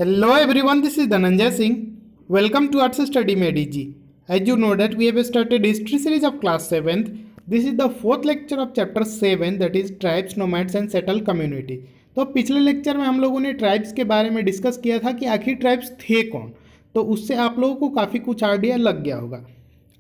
Hello everyone, this is Dhananjay Singh. Welcome to Arts Study Med EG. As you know that we have started history series of class 7th. This is the fourth lecture of chapter 7, that is tribes, nomads and settled community. तो पिछले lecture में हम लोगों ने tribes के बारे में discuss किया था कि आखिर ट्राइब्स थे कौन, तो उससे आप लोगों को काफ़ी कुछ आइडिया लग गया होगा।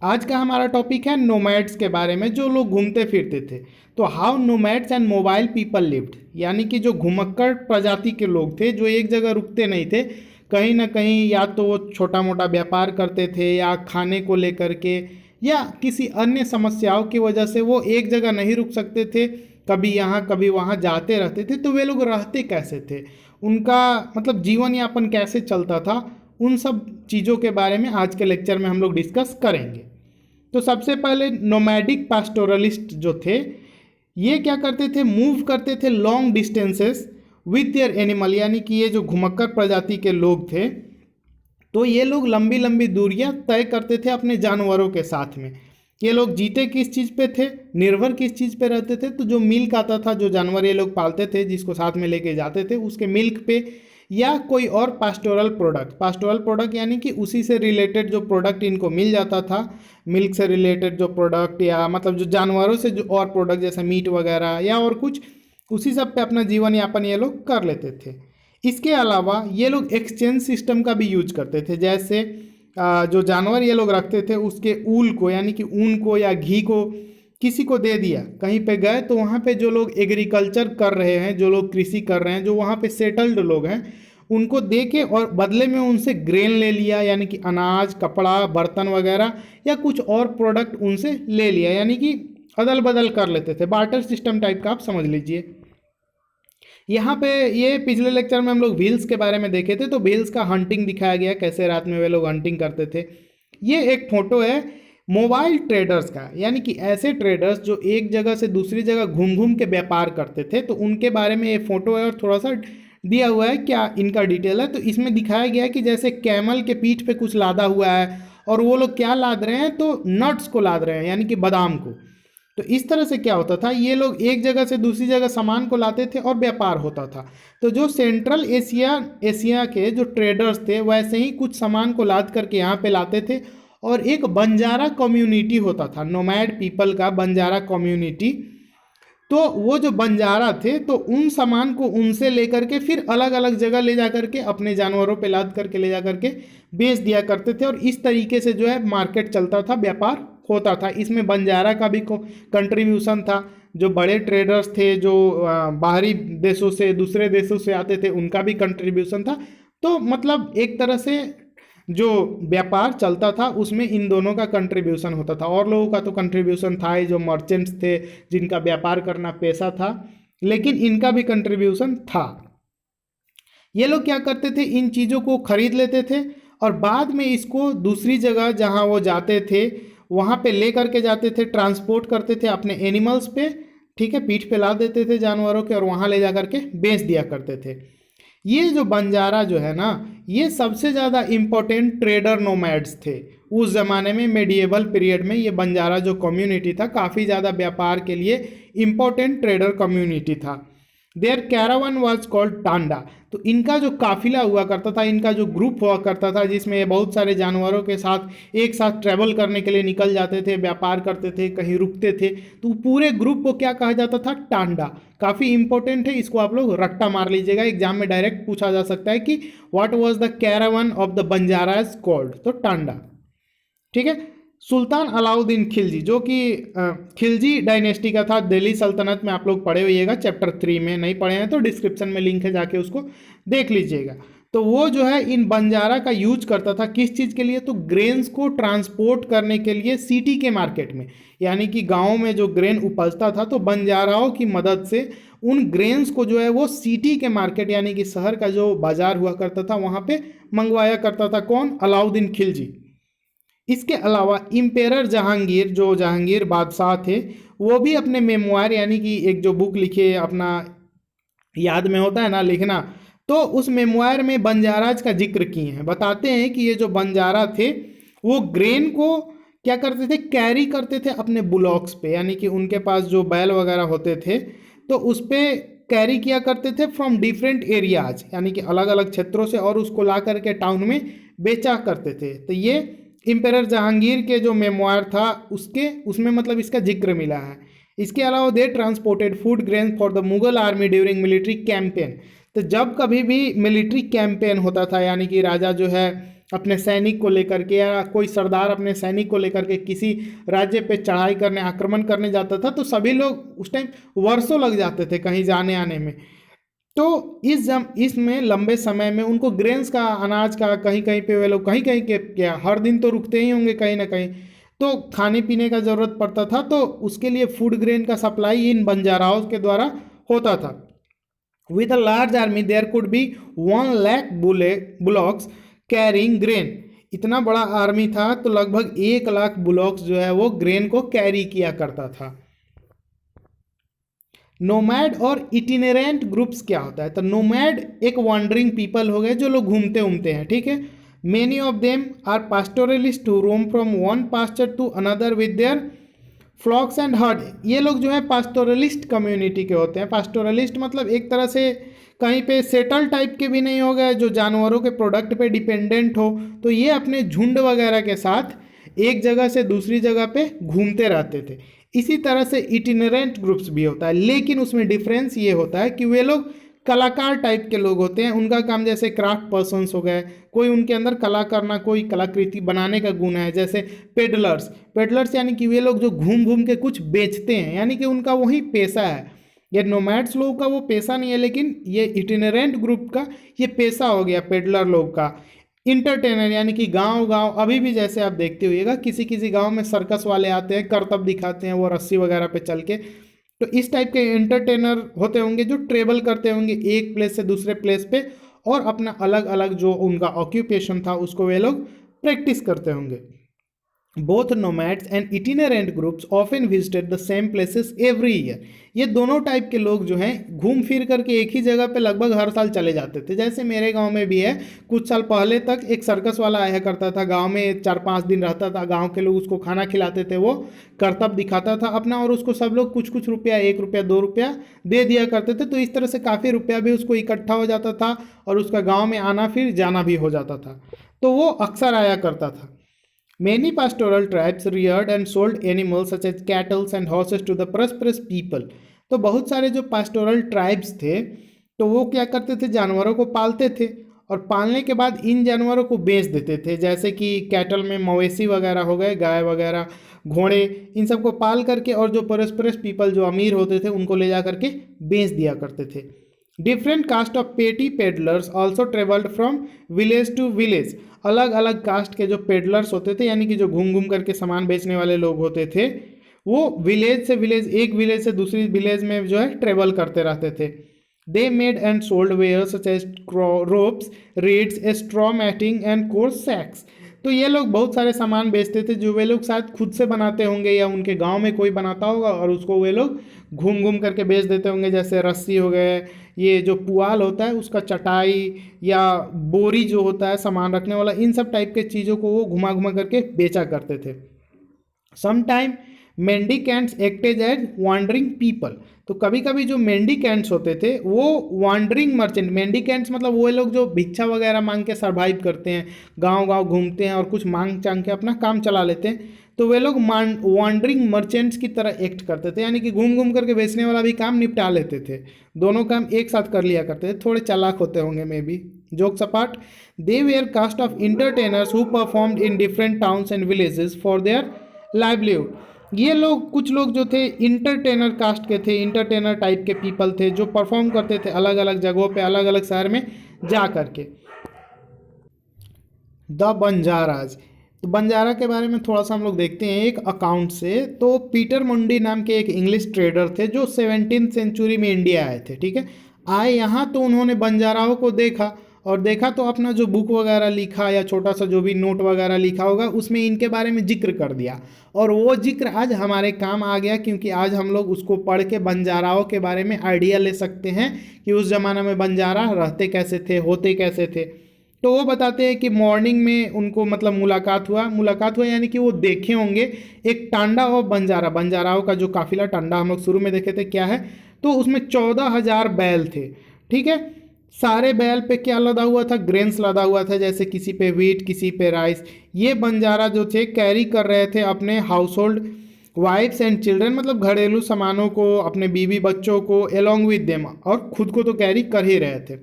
आज का हमारा टॉपिक है नोमैड्स के बारे में, जो लोग घूमते फिरते थे। तो how nomads and mobile people lived, यानी कि जो घुमक्कड़ प्रजाति के लोग थे जो एक जगह रुकते नहीं थे, कहीं ना कहीं या तो वो छोटा मोटा व्यापार करते थे या खाने को लेकर के या किसी अन्य समस्याओं की वजह से वो एक जगह नहीं रुक सकते थे, कभी यहाँ कभी वहाँ जाते रहते थे। तो वे लोग रहते कैसे थे, उनका मतलब जीवन यापन कैसे चलता था, उन सब चीज़ों के बारे में आज के लेक्चर में हम लोग डिस्कस करेंगे। तो सबसे पहले नोमैडिक पास्टोरलिस्ट जो थे, ये क्या करते थे, मूव करते थे long distances with their animal, यानी कि ये जो घुमक्कड़ प्रजाति के लोग थे, तो ये लोग लंबी लंबी दूरियां तय करते थे अपने जानवरों के साथ में। ये लोग जीते किस चीज़ पे थे, निर्भर किस चीज़ पे रहते थे, तो जो मिल्क आता था, जो जानवर ये लोग पालते थे जिसको साथ में लेके जाते थे, उसके मिल्क पे या कोई और पास्टोरल प्रोडक्ट यानी कि उसी से रिलेटेड जो प्रोडक्ट इनको मिल जाता था, मिल्क से रिलेटेड जो प्रोडक्ट या मतलब जो जानवरों से जो और प्रोडक्ट जैसे मीट वगैरह या और कुछ, उसी सब पे अपना जीवन यापन ये लोग कर लेते थे। इसके अलावा ये लोग एक्सचेंज सिस्टम का भी यूज करते थे, जैसे जो जानवर ये लोग रखते थे उसके ऊल को यानी कि ऊन को या घी को किसी को दे दिया, कहीं पे गए तो वहाँ पे जो लोग एग्रीकल्चर कर रहे हैं, जो लोग कृषि कर रहे हैं, जो वहाँ पे सेटल्ड लोग हैं, उनको दे के और बदले में उनसे ग्रेन ले लिया, यानी कि अनाज, कपड़ा, बर्तन वगैरह या कुछ और प्रोडक्ट उनसे ले लिया, यानी कि अदल बदल कर लेते थे। बार्टर सिस्टम टाइप का आप समझ लीजिए। यहाँ पे ये पिछले लेक्चर में हम लोग व्हील्स के बारे में देखे थे, तो व्हील्स का हंटिंग दिखाया गया, कैसे रात में वे लोग हंटिंग करते थे। ये एक फोटो है मोबाइल ट्रेडर्स का, यानी कि ऐसे ट्रेडर्स जो एक जगह से दूसरी जगह घूम घूम के व्यापार करते थे, तो उनके बारे में ये फोटो है और थोड़ा सा दिया हुआ है क्या इनका डिटेल है। तो इसमें दिखाया गया है कि जैसे कैमल के पीठ पे कुछ लादा हुआ है और वो लोग क्या लाद रहे हैं, तो नट्स को लाद रहे हैं, यानी कि बादाम को। तो इस तरह से क्या होता था, ये लोग एक जगह से दूसरी जगह सामान को लाते थे और व्यापार होता था। तो जो सेंट्रल एशिया के जो ट्रेडर्स थे, वैसे ही कुछ सामान को लाद करके यहाँ पे लाते थे। और एक बंजारा कम्युनिटी होता था, नोमैड पीपल का बंजारा कम्युनिटी। तो वो जो बंजारा थे, तो उन सामान को उनसे लेकर के फिर अलग अलग जगह ले जा करके अपने जानवरों पे लाद करके ले जा करके बेच दिया करते थे, और इस तरीके से जो है मार्केट चलता था, व्यापार होता था। इसमें बंजारा का भी कंट्रीब्यूशन था, जो बड़े ट्रेडर्स थे जो बाहरी देशों से, दूसरे देशों से आते थे, उनका भी कंट्रीब्यूशन था। तो मतलब एक तरह से जो व्यापार चलता था उसमें इन दोनों का कंट्रीब्यूशन होता था। और लोगों का तो कंट्रीब्यूशन था ही, जो मर्चेंट्स थे जिनका व्यापार करना पेशा था, लेकिन इनका भी कंट्रीब्यूशन था। ये लोग क्या करते थे, इन चीज़ों को खरीद लेते थे और बाद में इसको दूसरी जगह जहाँ वो जाते थे वहाँ पे ले करके जाते थे, ट्रांसपोर्ट करते थे अपने एनिमल्स पे, ठीक है, पीठ पे ला देते थे जानवरों के, और वहाँ ले जा करके बेच दिया करते थे। ये जो बंजारा जो है ना, ये सबसे ज़्यादा इम्पोर्टेंट ट्रेडर नोमैड्स थे उस ज़माने में। मेडिएवल पीरियड में ये बंजारा जो कम्युनिटी था, काफ़ी ज़्यादा व्यापार के लिए इम्पोर्टेंट ट्रेडर कम्युनिटी था। Their caravan was called tanda. तो इनका जो काफिला हुआ करता था, इनका जो ग्रुप हुआ करता था, जिसमें बहुत सारे जानवरों के साथ एक साथ ट्रैवल करने के लिए निकल जाते थे, व्यापार करते थे, कहीं रुकते थे, तो पूरे ग्रुप को क्या कहा जाता था, टांडा। काफ़ी इंपॉर्टेंट है, इसको आप लोग रट्टा मार लीजिएगा, एग्जाम में डायरेक्ट पूछा जा सकता है कि what was the caravan of the Banjaras called, तो टांडा, ठीक है। सुल्तान अलाउद्दीन खिलजी, जो कि खिलजी डायनेस्टी का था, दिल्ली सल्तनत में आप लोग पढ़े होइएगा, चैप्टर 3 में। नहीं पढ़े हैं तो डिस्क्रिप्शन में लिंक है, जाके उसको देख लीजिएगा। तो वो जो है इन बंजारा का यूज करता था किस चीज़ के लिए, तो ग्रेन्स को ट्रांसपोर्ट करने के लिए सिटी के मार्केट में, यानी कि गाँव में जो ग्रेन उपजता था, तो बंजाराओं की मदद से उन ग्रेन्स को जो है वो सिटी के मार्केट यानी कि शहर का जो बाजार हुआ करता था वहाँ पे मंगवाया करता था। कौन, अलाउद्दीन खिलजी। इसके अलावा इम्पेरर जहांगीर, जो जहांगीर बादशाह थे, वो भी अपने मेमोयर यानी कि एक जो बुक लिखे, अपना याद में होता है ना लिखना, तो उस मेमोयर में बंजाराज का जिक्र किए हैं। बताते हैं कि ये जो बंजारा थे वो ग्रेन को क्या करते थे, कैरी करते थे अपने बुलॉक्स पे, यानी कि उनके पास जो बैल वगैरह होते थे तो उस पर कैरी किया करते थे फ्रॉम डिफरेंट एरियाज, यानी कि अलग अलग क्षेत्रों से, और उसको ला करके टाउन में बेचा करते थे। तो ये इम्पेरर जहांगीर के जो मेमोयर था उसमें मतलब इसका जिक्र मिला है। इसके अलावा they transported food grain for the Mughal army during military campaign. तो जब कभी भी मिलिट्री कैंपेन होता था, यानी कि राजा जो है अपने सैनिक को लेकर के या कोई सरदार अपने सैनिक को लेकर के किसी राज्य पे चढ़ाई करने, आक्रमण करने जाता था, तो सभी लोग उस टाइम वर्षों लग जाते थे कहीं जाने आने में। तो इसमें लंबे समय में उनको ग्रेन्स का, अनाज का, कहीं कहीं पे वे लोग कहीं कहीं के क्या हर दिन तो रुकते ही होंगे कहीं ना कहीं, तो खाने पीने का ज़रूरत पड़ता था, तो उसके लिए फूड ग्रेन का सप्लाई इन बंजाराओं के द्वारा होता था। With a large army there could be 1 lakh bullocks carrying grain. इतना बड़ा आर्मी था तो लगभग 1 लाख बुलॉक्स जो है वो ग्रेन को कैरी किया करता था। नोमैड और इटिनेरेंट ग्रुप्स क्या होता है? तो नोमैड एक वॉन्डरिंग पीपल हो गए जो लोग घूमते उमते हैं, ठीक है। Many of them are pastoralist to roam from one pasture to another with their flocks and herd. ये लोग जो है पास्टोरलिस्ट कम्युनिटी के होते हैं। पास्टोरलिस्ट मतलब एक तरह से कहीं पे सेटल टाइप के भी नहीं हो गए जो जानवरों के प्रोडक्ट पे डिपेंडेंट हो, तो ये अपने झुंड वगैरह के साथ एक जगह से दूसरी जगह पे घूमते रहते थे। इसी तरह से इटिनरेंट ग्रुप्स भी होता है, लेकिन उसमें डिफरेंस ये होता है कि वे लोग कलाकार टाइप के लोग होते हैं। उनका काम जैसे क्राफ्ट पर्सन्स हो गए, कोई उनके अंदर कला करना, कोई कलाकृति बनाने का गुण है। जैसे पेडलर्स यानी कि वे लोग जो घूम घूम के कुछ बेचते हैं, यानी कि उनका वही पेशा है। ये नोमैड्स लोग का वो पेशा नहीं है, लेकिन ये इटिनरेंट ग्रुप का ये पेशा हो गया पेडलर लोग का। इंटरटेनर यानी कि गांव गांव अभी भी जैसे आप देखते होइएगा किसी किसी गांव में सर्कस वाले आते हैं, करतब दिखाते हैं वो रस्सी वगैरह पे चल के, तो इस टाइप के एंटरटेनर होते होंगे जो ट्रेवल करते होंगे एक प्लेस से दूसरे प्लेस पे, और अपना अलग अलग जो उनका ऑक्यूपेशन था उसको वे लोग प्रैक्टिस करते होंगे। Both nomads and itinerant groups often visited the same places every year. ये दोनों टाइप के लोग जो हैं घूम फिर करके एक ही जगह पे लगभग हर साल चले जाते थे। जैसे मेरे गांव में भी है, कुछ साल पहले तक एक सर्कस वाला आया करता था गांव में, 4-5 दिन रहता था, गांव के लोग उसको खाना खिलाते थे, वो करतब दिखाता था अपना, और उसको सब लोग कुछ कुछ रुपया, 1 रुपया 2 रुपया दे दिया करते थे। तो इस तरह से काफ़ी रुपया भी उसको इकट्ठा हो जाता था और उसका गाँव में आना फिर जाना भी हो जाता था, तो वो अक्सर आया करता था। Many pastoral tribes reared and sold animals such as cattle and horses to the prosperous people। तो बहुत सारे जो पास्टोरल ट्राइब्स थे तो वो क्या करते थे, जानवरों को पालते थे और पालने के बाद इन जानवरों को बेच देते थे। जैसे कि कैटल में मवेशी वगैरह हो गए, गाय वगैरह, घोड़े, इन सबको पाल करके, और जो prosperous पीपल जो अमीर होते थे उनको ले जा करके बेच दिया करते थे। Different caste of petty peddlers also travelled from village to village. अलग अलग कास्ट के जो पेडलर्स होते थे, यानी कि जो घूम घूम करके सामान बेचने वाले लोग होते थे, वो विलेज से विलेज, एक विलेज से दूसरी विलेज में जो है ट्रेवल करते रहते थे। They made and sold ware such as ropes, reeds, straw matting and coarse sacks. तो ये लोग बहुत सारे सामान बेचते थे जो वे लोग शायद खुद से बनाते होंगे या उनके गांव में कोई बनाता होगा, और उसको वे लोग घूम घूम करके बेच देते होंगे। जैसे रस्सी हो गए, ये जो पुआल होता है उसका चटाई, या बोरी जो होता है सामान रखने वाला, इन सब टाइप के चीज़ों को वो घुमा घुमा करके बेचा करते थे। Sometime mendicants acted as wandering people. तो कभी कभी जो मेंडिकेंट्स होते थे वो वांडरिंग मर्चेंट, मेंडिकेंट्स मतलब वो लोग जो भिक्षा वगैरह मांग के सर्वाइव करते हैं, गांव गांव घूमते हैं और कुछ मांग चांग के अपना काम चला लेते हैं, तो वे लोग वांडरिंग मर्चेंट्स की तरह एक्ट करते थे, यानी कि घूम घूम करके बेचने वाला भी काम निपटा लेते थे, दोनों काम एक साथ कर लिया करते थे। थोड़े चालाक होते होंगे maybe, jokes apart. They were caste of entertainers who performed in different towns and villages for their livelihood. ये लोग, कुछ लोग जो थे इंटरटेनर कास्ट के थे, इंटरटेनर टाइप के पीपल थे जो परफॉर्म करते थे अलग अलग जगहों पे, अलग अलग शहर में जा करके। द बंजाराज। तो बंजारा के बारे में थोड़ा सा हम लोग देखते हैं एक अकाउंट से। तो पीटर मुंडी नाम के एक इंग्लिश ट्रेडर थे जो 17वीं सेंचुरी में इंडिया आए थे, ठीक है। आए यहाँ तो उन्होंने बंजाराओं को देखा, और देखा तो अपना जो बुक वगैरह लिखा या छोटा सा जो भी नोट वगैरह लिखा होगा उसमें इनके बारे में जिक्र कर दिया, और वो जिक्र आज हमारे काम आ गया, क्योंकि आज हम लोग उसको पढ़ के बंजाराओं के बारे में आइडिया ले सकते हैं कि उस ज़माना में बंजारा रहते कैसे थे, होते कैसे थे। तो वो बताते हैं कि मॉर्निंग में उनको मतलब मुलाकात हुआ यानी कि वो देखे होंगे एक टांडा ऑफ बंजारा, बंजाराओं का जो काफिला, टांडा हम लोग शुरू में देखे थे क्या है, तो उसमें 14,000 बैल थे। ठीक है, सारे बैल पे क्या लदा हुआ था? ग्रेन्स लदा हुआ था, जैसे किसी पे व्हीट, किसी पे राइस। ये बंजारा जो थे कैरी कर रहे थे अपने household wives and children, मतलब घरेलू सामानों को, अपने बीवी बच्चों को एलोंग विद देम, और खुद को तो कैरी कर ही रहे थे।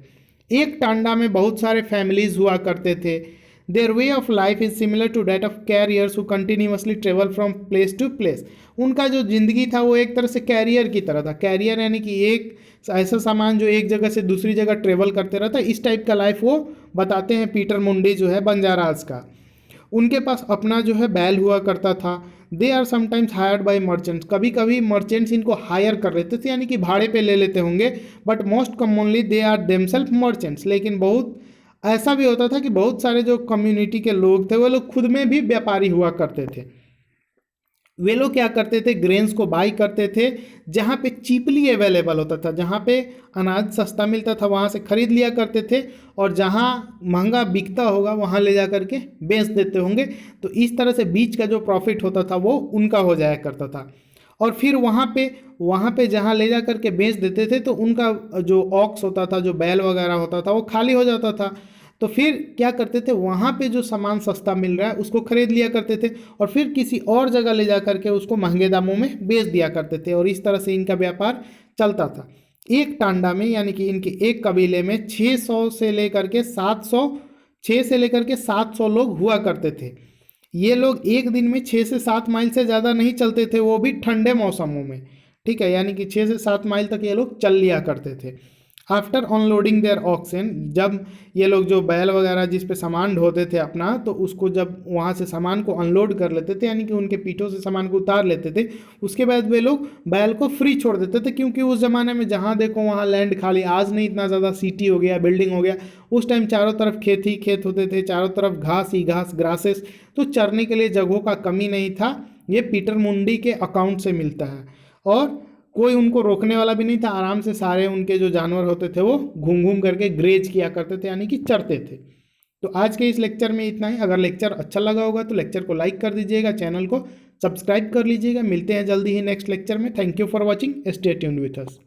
एक टांडा में बहुत सारे फैमिलीज हुआ करते थे। Their way of life is similar to that of carriers who continuously travel from place to place. उनका जो जिंदगी था वो एक तरह से कैरियर की तरह था। कैरियर यानी कि एक ऐसा सामान जो एक जगह से दूसरी जगह ट्रेवल करते रहता है, इस टाइप का लाइफ वो बताते हैं पीटर मुंडी जो है बंजाराज का। उनके पास अपना जो है बैल हुआ करता था। They are sometimes hired by merchants, कभी कभी मर्चेंट्स इनको हायर कर लेते थे, यानी कि भाड़े पे ले लेते होंगे। But most commonly they are themself merchants. लेकिन बहुत ऐसा भी होता था कि बहुत सारे जो कम्युनिटी के लोग थे वो लोग खुद में भी व्यापारी हुआ करते थे। वे लोग क्या करते थे? ग्रेन्स को बाई करते थे जहाँ पे चीपली अवेलेबल होता था, जहाँ पे अनाज सस्ता मिलता था वहाँ से खरीद लिया करते थे, और जहाँ महंगा बिकता होगा वहाँ ले जा करके बेच देते होंगे। तो इस तरह से बीच का जो प्रॉफिट होता था वो उनका हो जाया करता था। और फिर वहाँ पे जहाँ ले जा करके बेच देते थे तो उनका जो ऑक्स होता था, जो बैल वगैरह होता था, वो खाली हो जाता था। तो फिर क्या करते थे? वहाँ पे जो सामान सस्ता मिल रहा है उसको खरीद लिया करते थे, और फिर किसी और जगह ले जा करके उसको महंगे दामों में बेच दिया करते थे, और इस तरह से इनका व्यापार चलता था। एक टांडा में, यानी कि इनके एक कबीले में 600 से लेकर के 700 लोग हुआ करते थे। ये लोग एक दिन में 6 से 7 माइल से ज़्यादा नहीं चलते थे, वो भी ठंडे मौसमों में। ठीक है, यानी कि 6 से 7 माइल तक ये लोग चल लिया करते थे। आफ्टर अनलोडिंग देयर ऑक्सन, जब ये लोग जो बैल वगैरह जिस पे सामान ढोते थे अपना, तो उसको जब वहाँ से सामान को अनलोड कर लेते थे, यानी कि उनके पीठों से सामान को उतार लेते थे, उसके बाद वे लोग बैल को फ्री छोड़ देते थे। क्योंकि उस ज़माने में जहाँ देखो वहाँ लैंड खाली, आज नहीं इतना ज़्यादा सिटी हो गया, बिल्डिंग हो गया, उस टाइम चारों तरफ खेत ही खेत होते थे, चारों तरफ घास ही घास, ग्रासेस, तो चरने के लिए जगहों का कमी नहीं था। ये पीटर मुंडी के अकाउंट से मिलता है, और कोई उनको रोकने वाला भी नहीं था। आराम से सारे उनके जो जानवर होते थे वो घूम घूम करके ग्रेज किया करते थे, यानी कि चरते थे। तो आज के इस लेक्चर में इतना ही। अगर लेक्चर अच्छा लगा होगा तो लेक्चर को लाइक कर दीजिएगा, चैनल को सब्सक्राइब कर लीजिएगा। मिलते हैं जल्दी ही नेक्स्ट लेक्चर में। Thank you for watching, stay tuned with us.